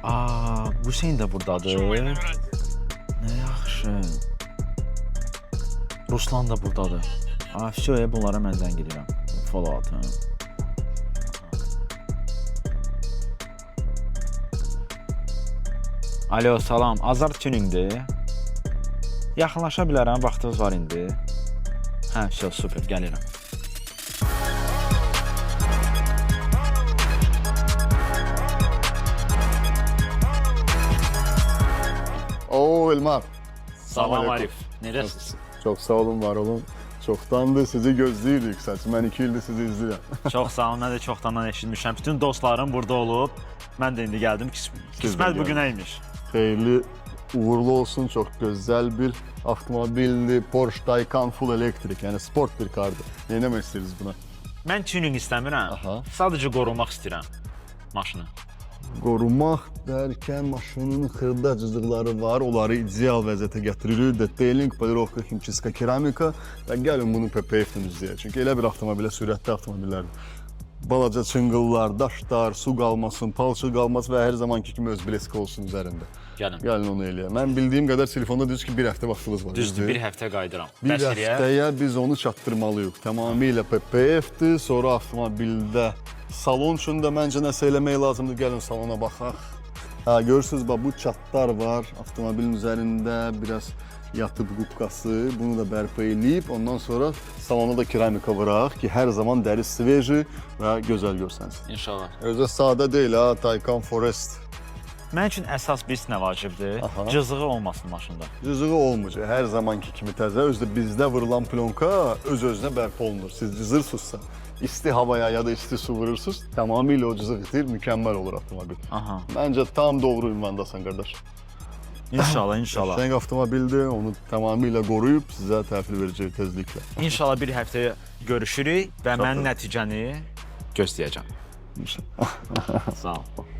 Hüseyn də buradadır. Nə yaxşı. Ruslan da buradadır. Fişoya bunlara mən zəng edirəm. Fallout'ın. Alo, salam. Azar tuningdir. Yaxınlaşa bilərəm, vaxtınız var indi. Hə, super, gəlirəm. Elmar. Salam Arif. Nerəsiniz? Çok sağ olun, var olun. Çoktandır sizi gözləyirdik. Ben 2 ildir sizi izləyirəm. Çox sağ olun, mən də çoxdandan eşitmişəm. Bütün dostlarım burada olub. Mən də indi gəldim. Qismət bugünəymiş. Xeyirli, uğurlu olsun. Çok güzel bir avtomobilli Porsche Taycan full elektrik. Yani sport bir kardı. Ne demek isteriz buna? Mən tuning istəmirəm. Sadəcə qorumaq istəyirəm maşını. Qorumaq derken maşının xırda cızıqları var. Onları ideal vəziyyətə gətiririk. Detailing, polirovka, himçiska, keramika və gəlin bunu PPF-dən izləyək. Çünki elə bir avtomobilə, sürətli avtomobillərdir. Balaca çıngıllar, daşlar, su qalmasın, palçıq qalmasın və hər zamanki kimi öz bileski olsun üzərində. Gəlin onu eləyək. Mən bildiyim qədər telefonda düz ki 1 həftə vaxtınız var. Düzdür, 1 həftə qayıdıram. Bir həftəyə biz onu çatdırmalıyıq. Tamamilə PPF-dir. Sonra avtomobildə salon üçün də məncə nəsə eləmək lazımdır. Gəlin salona baxaq. Görürsünüz, bu çatlar var. Avtomobilin üzərində biraz yatıb qubqası. Bunu da bərpa eləyib. Ondan sonra salona da keramika vuraq ki, hər zaman dəri sveji və gözəl görsənsin. İnşallah. Özü sadə deyil ha, Taycan Forest. Mən üçün əsas bir nə vacibdir? Cızığı olmasın maşında. Cızığı olmayacaq. Hər zamanki kimi təzə. Özdə bizdə vurulan plonka öz-özünə bərpa olunur. Siz cızırsınızsa, isti havaya ya da isti su vurursunuz, tamamilə o cızıq itir, mükəmməl olur avtomobil. Məncə tam doğru ünvandasan qardaş. İnşallah, inşallah. Sən avtomobildir, onu tamamilə qoruyub sizə təhvil verəcək tezliklə. İnşallah 1 həftəyə görüşürük və mən nəticəni gözləyəcəm. İnşallah. Sağ ol.